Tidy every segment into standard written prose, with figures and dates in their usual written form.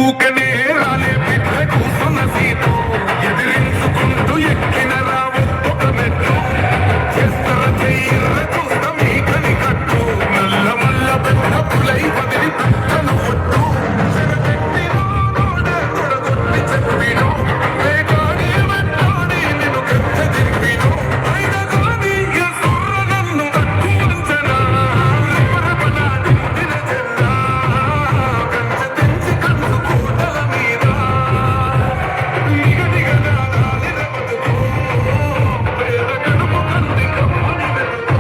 ఊకనే రాలే బిడ్డ కూసున్న సీటు ఎదిరించుకుంటూ ఎక్కిన రావు ఒక మెట్టు చేస్తర చెయ్యర చూస్త మీకని కట్టు నల్ల మల్ల పెద్ద పులై వదిలి పెట్టను ఒట్టు చెరపెట్టి నోడే తొడగొట్టి చెప్పిను వేగాడి వెంటాడి నిన్ను గచ్చ దింపిను అయిన గాని ఎసుర్ర నన్ను తక్కువ ఉంచనా రెపరెపలా దింపిన చెన్నా కంచె తెంచి కన్ను కూటల మీద దిగదిగనా నాలిన బతుకు పేద కడుపు కంది కమ్మని వెతుకు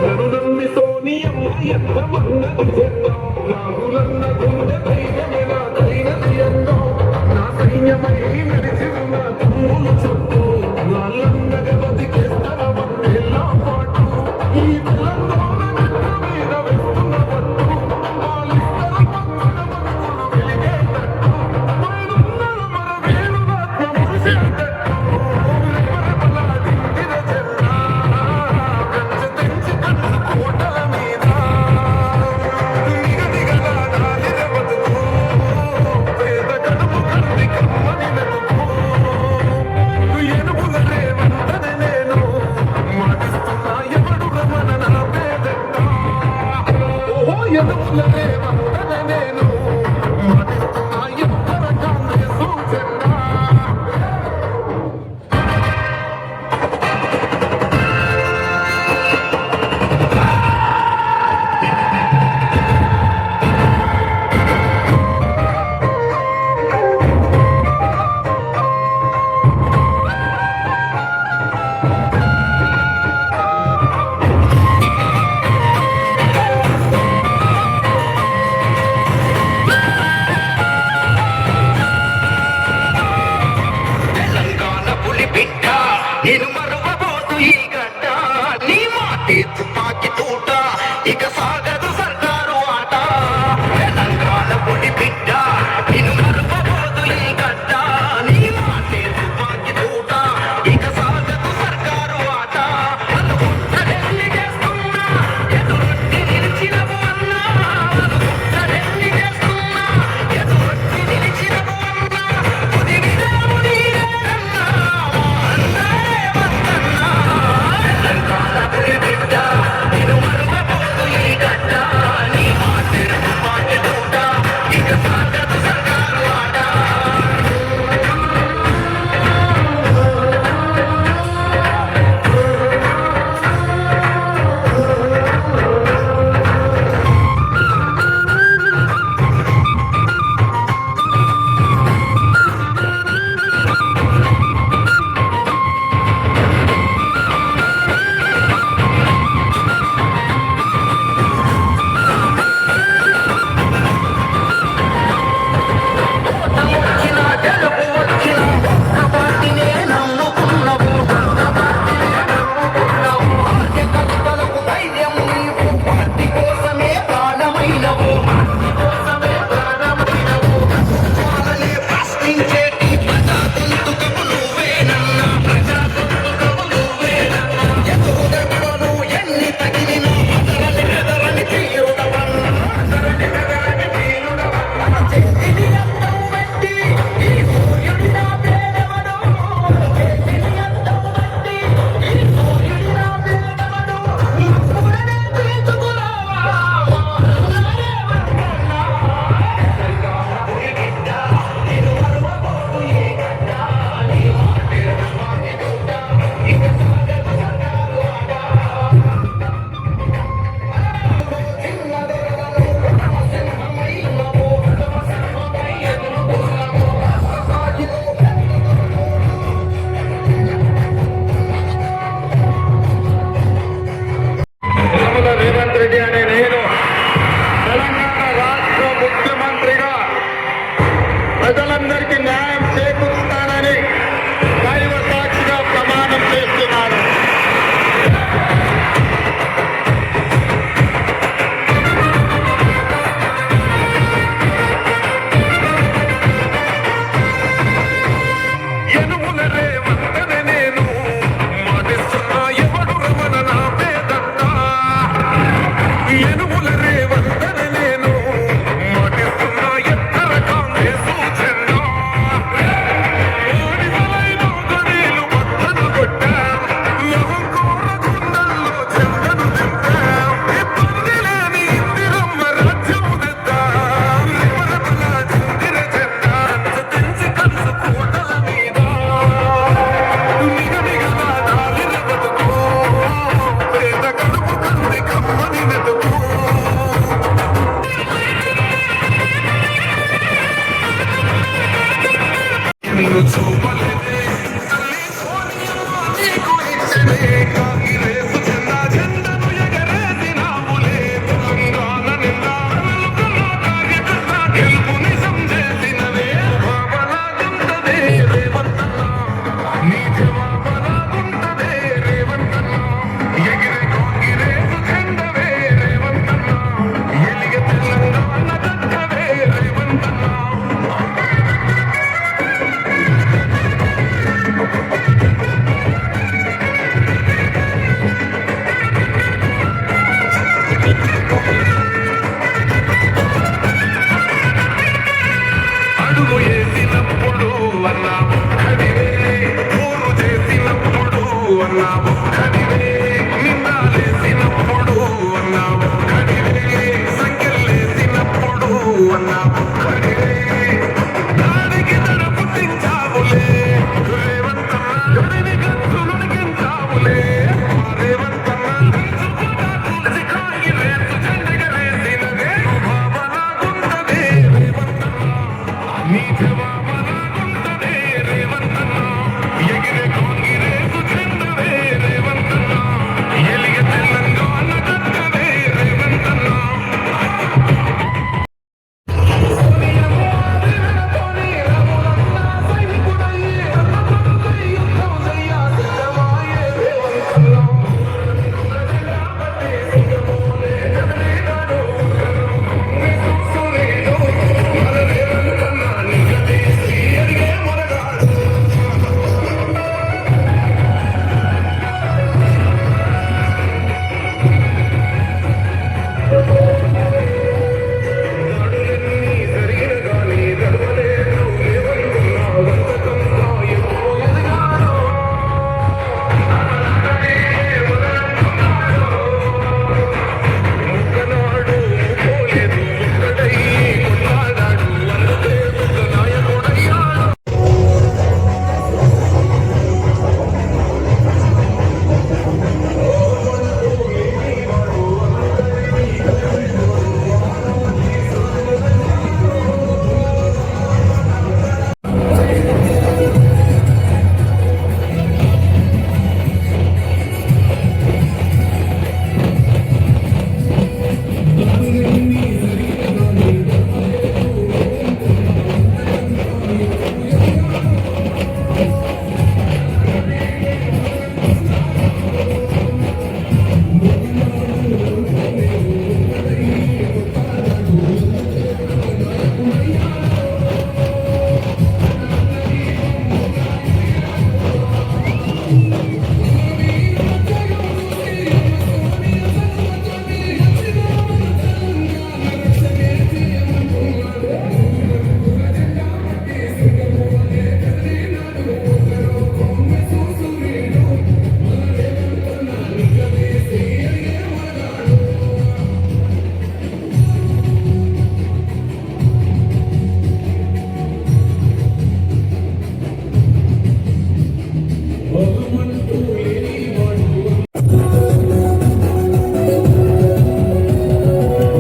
నన్ను నమ్మి సోనియమ్మ ఎంతమన్నది చెందో రాహులన్న గుండె ధైర్యమే నాకైనది ఎందో నా సైన్యమై నడిచిన తమ్ములు చుట్టూ వాళ్ళందరి బతికేస్తవ వందేళ్ళ పాటు ఈ తెలంగాణ గడ్డ మీద వేస్తున్న పట్టు వాళ్ళిద్దర పక్కన బతుకులు వెలిగేటట్టు పైనున్నల మన వేణుగాత్మ మురిసేటట్టు రెపరెపలా దిండిన చెన్నా కంచె తెంచి కన్ను కోటల మీద దిగదిగలా నాలిన బతుకు పేద కడుపు కంది కమ్మని మెతుకు ఎనుగుల రేవంతని నేను మాటిస్తున్నా ఎవడు రమణ నా పేదెట్ట ఓహో ఎనుగుల రేవంతని నేను మాటిస్తున్నా ఎవ్వర కాంగ్రెసు జెండా తెలంగాణ పులి బిడ్డ నేను మరువబోతు ఈ గడ్డ నీ మాటే తుపాకి తూట ఇక సాగదు సర్కారు ఆట తెలంగాణ పులి బిడ్డ నేను మరువబోతు ఈ గడ్డ నీ మాటే తుపాకి తూట ఇక సాగదు సర్కారు ఆట అనుకుంటరెల్లి చేస్తున్నా ఎదురొట్టి నిలిచినవు అన్నా అనుకుంటరెల్లి చేస్తున్నా ఎదురొట్టి నిలిచినవు అన్నా తుది విరాము నీరేనన్నా అందరే కాంగ్రెసు జెండా జెండను ఎగరేసినావులే తెలంగాణ నిండా వెలుగులో కార్యకర్త గెలుపుని సంజేసినవే బాబలాగుంటదే రేవంతన్నా నీ జవాబలాగుంటదే రేవంతన్నా ఎగిరే కాంగ్రెసు జెండవే రేవంతన్నా ఎలిగే తెలంగాణ గడ్డవే రేవంతన్నా అడుగు వేసినప్పుడు అన్నావు ఒక్కడివే ఊరు చేసినప్పుడు అన్నావు ఒక్కడివే నిందాలేసినప్పుడు అన్నావు ఒక్కడివే సంఖ్యలేసినప్పుడు అన్నావు ఒక్కడివే దానికి దడ పుట్టించావులే రేవంతన్నా గడిని గంతులొడిగించావులే మా రేవంతన్నా తులసి కాంగ్రెసు జెండెగరేసినవే భావనాగుంటదే రేవంతన్నా నీ జవాబలాగుంటదే రేవంతన్నా ఎగిరే కాంగ్రెసు జెండవే రేవంతన్నా ఎలిగే తెలంగాణ గడ్డవే రేవంతన్నా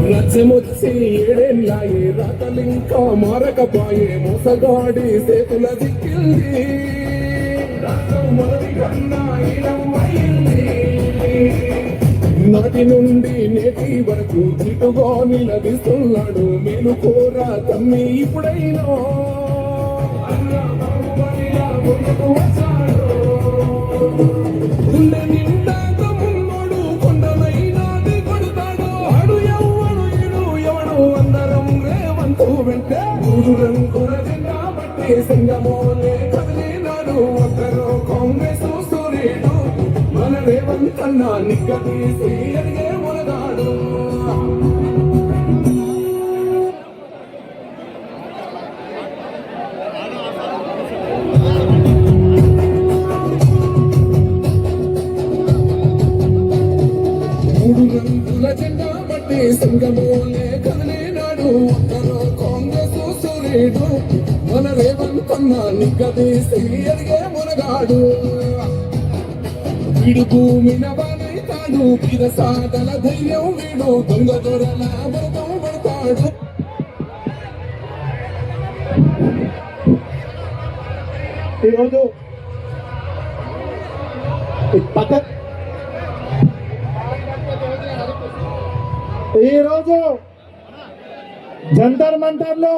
రాజ్యమొచ్చి ఏడేళ్ళాయే రాతలింకా మారకపాయే మోసగాడి సేతుల దిక్కింది రాష్ట్రం మొదటి కన్నా ఈలమైంది. నాటి నుండి నేటి వరకు చిటుగా నిలదీస్తున్నాడు మేలు కోర తమ్మి ఇప్పుడైనా అన్న బాహుబలిలా ముందుకు వచ్చాడు. గుండె నిండా తమ్ముడు కొండలైనాది కొడతాడు. ఆడు ఎవడు ఈడు ఎవడు అందరం రేవంతు వెంటే మూడు రంగుల జెండా బట్టి సింగమోలే కదిలినాడు. ఒక్కరు కాంగ్రెస్ సూర్యుడు మన రేవంతన్న నిగ్గదీసి అడిగే మొలగాడు. మూడు రంగుల జెండా బట్టి సింగమోలే కదిలినాడు. ఒక్కరు కాంగ్రెస్ సూర్యుడు మన రేవంతన్న నిగ్గదీసి అడిగే మొలగాడు. వీడు భూమిన బాలైతాడు పిరసాదల ధైర్యం వీడు దొంగ దొరల వ్రతం పడతాడు. ఈరోజు ఈరోజు జంతర్ మంతర్లో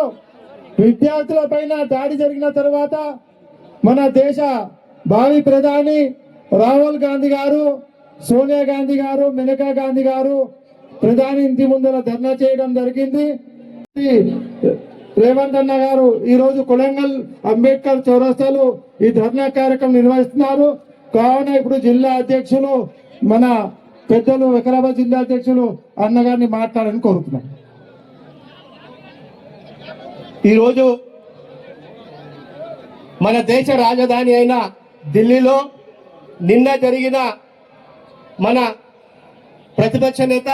విద్యార్థుల పైన దాడి జరిగిన తర్వాత మన దేశ భావి ప్రధాని రాహుల్ గాంధీ గారు, సోనియా గాంధీ గారు, మేనకా గాంధీ గారు ప్రధాని ఇంటి ముందర ధర్నా చేయడం జరిగింది. రేవంత్ అన్న గారు ఈరోజు కొడంగల్ అంబేద్కర్ చౌరస్తాలో ఈ ధర్నా కార్యక్రమం నిర్వహిస్తున్నారు. కావున ఇప్పుడు జిల్లా అధ్యక్షులు మన పెద్దలు వికారాబాద్ జిల్లా అధ్యక్షులు అన్నగారిని మాట్లాడాలని కోరుతున్నాం. ఈరోజు మన దేశ రాజధాని అయిన ఢిల్లీలో నిన్న జరిగిన మన ప్రతిపక్ష నేత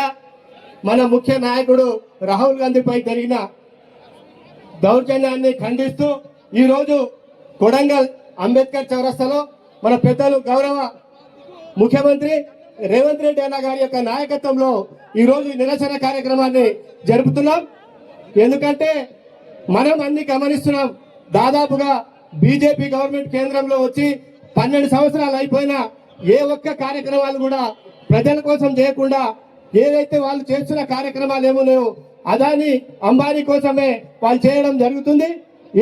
మన ముఖ్య నాయకుడు రాహుల్ గాంధీపై జరిగిన దౌర్జన్యాన్ని ఖండిస్తూ ఈరోజు కొడంగల్ అంబేద్కర్ చౌరస్తాలో మన పెద్దలు గౌరవ ముఖ్యమంత్రి రేవంత్ రెడ్డి అన్న గారి యొక్క నాయకత్వంలో ఈరోజు నిరసన కార్యక్రమాన్ని జరుపుతున్నాం. ఎందుకంటే మనం అన్ని గమనిస్తున్నాం. దాదాపుగా బీజేపీ గవర్నమెంట్ కేంద్రంలో వచ్చి 12 సంవత్సరాలు అయిపోయినా ఏ ఒక్క కార్యక్రమాలు కూడా ప్రజల కోసం చేయకుండా ఏదైతే వాళ్ళు చేస్తున్న కార్యక్రమాలు ఏమున్నాయో అదాని అంబానీ కోసమే వాళ్ళు చేయడం జరుగుతుంది.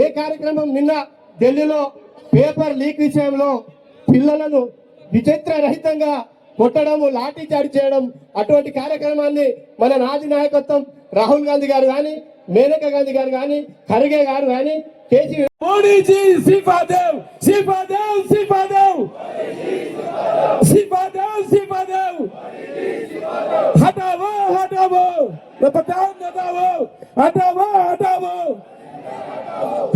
ఏ కార్యక్రమం నిన్న ఢిల్లీలో పేపర్ లీక్ విషయంలో పిల్లలను విచిత్ర రహితంగా కొట్టడం, లాఠీ చార్జ్ చేయడం, అటువంటి కార్యక్రమాన్ని మన నాది నాయకత్వం రాహుల్ గాంధీ గారు కానీ, మేనకా గాంధీ గారు కానీ, ఖర్గే గారు కానీ, కేసీ మోడీ జీ సిఫాదేవ్ సిఫాదేవ్ సిఫాదేవ్ సిఫాదేవ్ సిఫాదేవ్ हटाओ हटाओ बताओ बताओ हटाओ हटाओ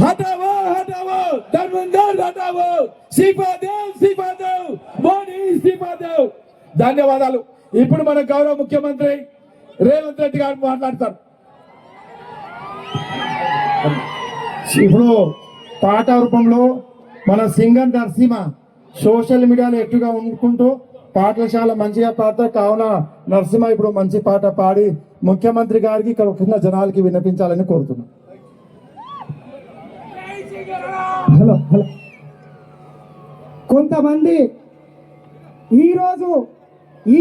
हटाओ हटाओ धर्मेंद्र हटाओ सिफादेव सिफादेव మోడీ సిఫాదేవ్. ధన్యవాదాలు. ఇప్పుడు మన గౌరవ ముఖ్యమంత్రి రేవంత్ రెడ్డి గారు మాట్లాడతారు. ఇప్పుడు పాట రూపంలో మన సింగర్ నరసింహ సోషల్ మీడియాలో ఎక్కువగా ఉండుకుంటూ పాటలు చాలా మంచిగా పాడతారు. కావున నరసింహ ఇప్పుడు మంచి పాట పాడి ముఖ్యమంత్రి గారికి ఇక్కడ ఉన్న జనాలకి వినిపించాలని కోరుతున్నాం. హలో హలో కొంతమంది ఈరోజు ఈ